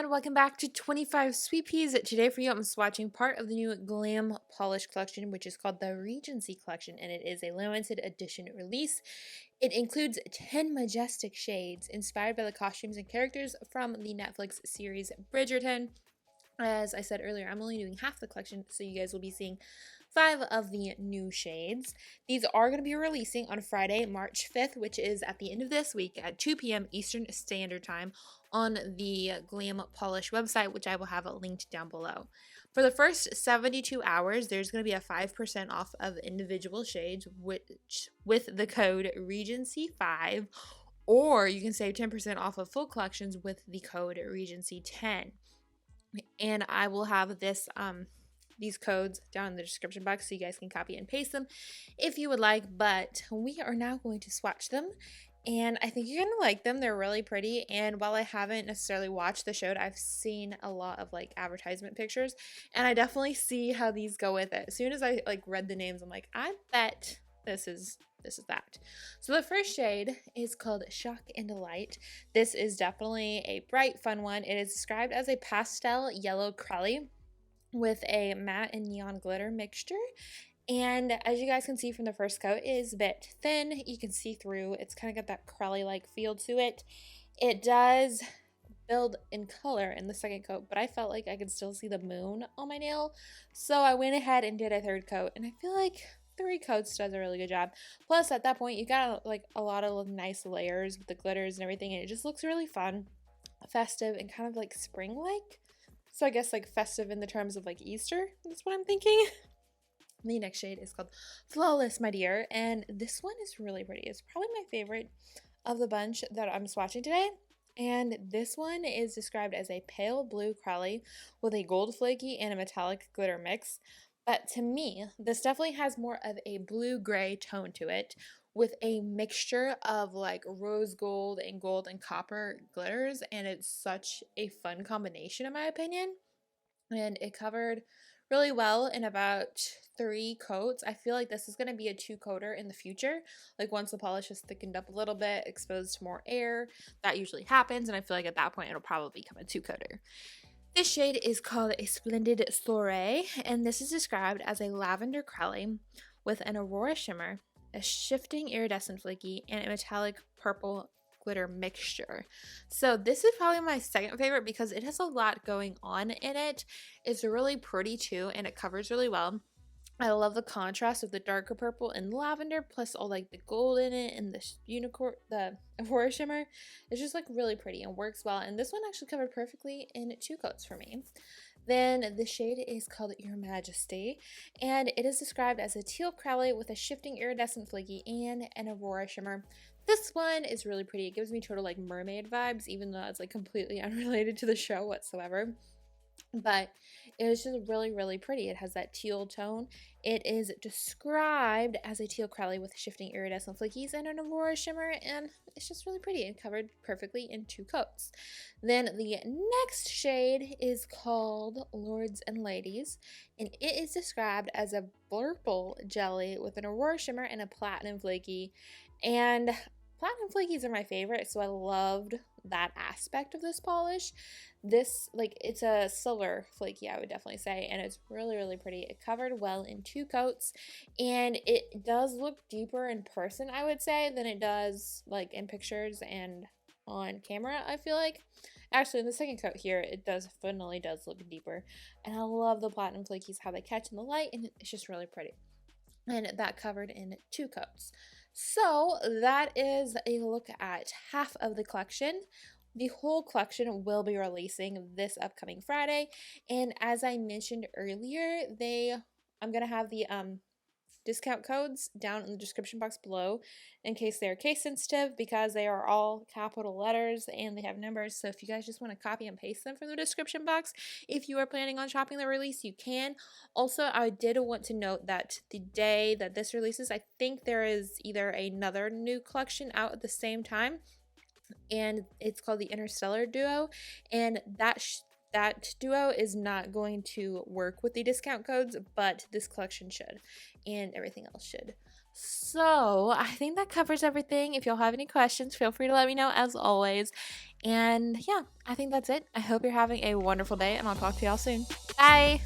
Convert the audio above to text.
everyone, welcome back to 25 Sweetpeas. Today for you I'm swatching part of the new Glam polish collection, which is called the Regency collection, and it is a limited edition release. It includes 10 majestic shades inspired by the costumes and characters from the Netflix series Bridgerton. As I said earlier, I'm only doing half the collection, so you guys will be seeing 5 of the new shades. These are going to be releasing on Friday, March 5th, which is at the end of this week at 2 p.m. Eastern Standard Time on the Glam Polish website, which I will have linked down below. For the first 72 hours, there's going to be a 5% off of individual shades with the code Regency5, or you can save 10% off of full collections with the code Regency10. And I will have these codes down in the description box so you guys can copy and paste them if you would like. But we are now going to swatch them, and I think you're gonna like them. They're really pretty, and while I haven't necessarily watched the show, I've seen a lot of like advertisement pictures, and I definitely see how these go with it. As soon as I like read the names, I'm like, I bet this is that. So the first shade is called Shock and Delight. This is definitely a bright, fun one. It is described as a pastel yellow crelly with a matte and neon glitter mixture. And as you guys can see from the first coat, it is a bit thin. You can see through. It's kind of got that crelly-like feel to it. It does build in color in the second coat, but I felt like I could still see the moon on my nail. So I went ahead and did a third coat, and I feel like 3 coats does a really good job. Plus, at that point, you got like a lot of nice layers with the glitters and everything, and it just looks really fun, festive, and kind of like spring-like. So I guess like festive in the terms of like Easter. That's what I'm thinking. The next shade is called Flawless, my dear, and this one is really pretty. It's probably my favorite of the bunch that I'm swatching today. And this one is described as a pale blue crelly with a gold flaky and a metallic glitter mix. But to me, this definitely has more of a blue-gray tone to it with a mixture of like rose gold and copper glitters, and it's such a fun combination in my opinion. And it covered really well in about 3 coats. I feel like this is going to be a 2-coater in the future. Like once the polish is thickened up a little bit, exposed to more air, that usually happens, and I feel like at that point it'll probably become a 2-coater. This shade is called a Splendid Soiree, and this is described as a lavender crelly with an aurora shimmer, a shifting iridescent flaky, and a metallic purple glitter mixture. So this is probably my second favorite because it has a lot going on in it. It's really pretty too, and it covers really well. I love the contrast of the darker purple and lavender, plus all like the gold in it and the aurora shimmer. It's just like really pretty and works well. And this one actually covered perfectly in 2 coats for me. Then the shade is called Your Majesty, and it is described as a teal crelly with a shifting iridescent flaky and an aurora shimmer. This one is really pretty. It gives me total like mermaid vibes, even though it's like completely unrelated to the show whatsoever. But it is just really, really pretty. It has that teal tone. It is described as a teal crelly with shifting iridescent flakies and an aurora shimmer, and it's just really pretty and covered perfectly in 2 coats. Then the next shade is called Lords and Ladies, and it is described as a Blurple jelly with an aurora shimmer and a platinum flaky. And platinum flakies are my favorite, so I loved that aspect of this polish. This, like, it's a silver flaky, I would definitely say, and it's really, really pretty. It covered well in 2 coats, and it does look deeper in person, I would say, than it does, like, in pictures and on camera, I feel like. Actually, in the second coat here, it definitely does look deeper, and I love the platinum flakies, how they catch in the light, and it's just really pretty. And that covered in 2 coats. So that is a look at half of the collection. The whole collection will be releasing this upcoming Friday, and as I mentioned earlier, I'm gonna have the discount codes down in the description box below in case they're case sensitive, because they are all capital letters and they have numbers. So if you guys just want to copy and paste them from the description box, if you are planning on shopping the release, you can. Also, I did want to note that the day that this releases, I think there is either another new collection out at the same time, and it's called the Interstellar duo, and that duo is not going to work with the discount codes, but this collection should, and everything else should. So I think that covers everything. If y'all have any questions, feel free to let me know as always. And yeah, I think that's it. I hope you're having a wonderful day, and I'll talk to y'all soon. Bye!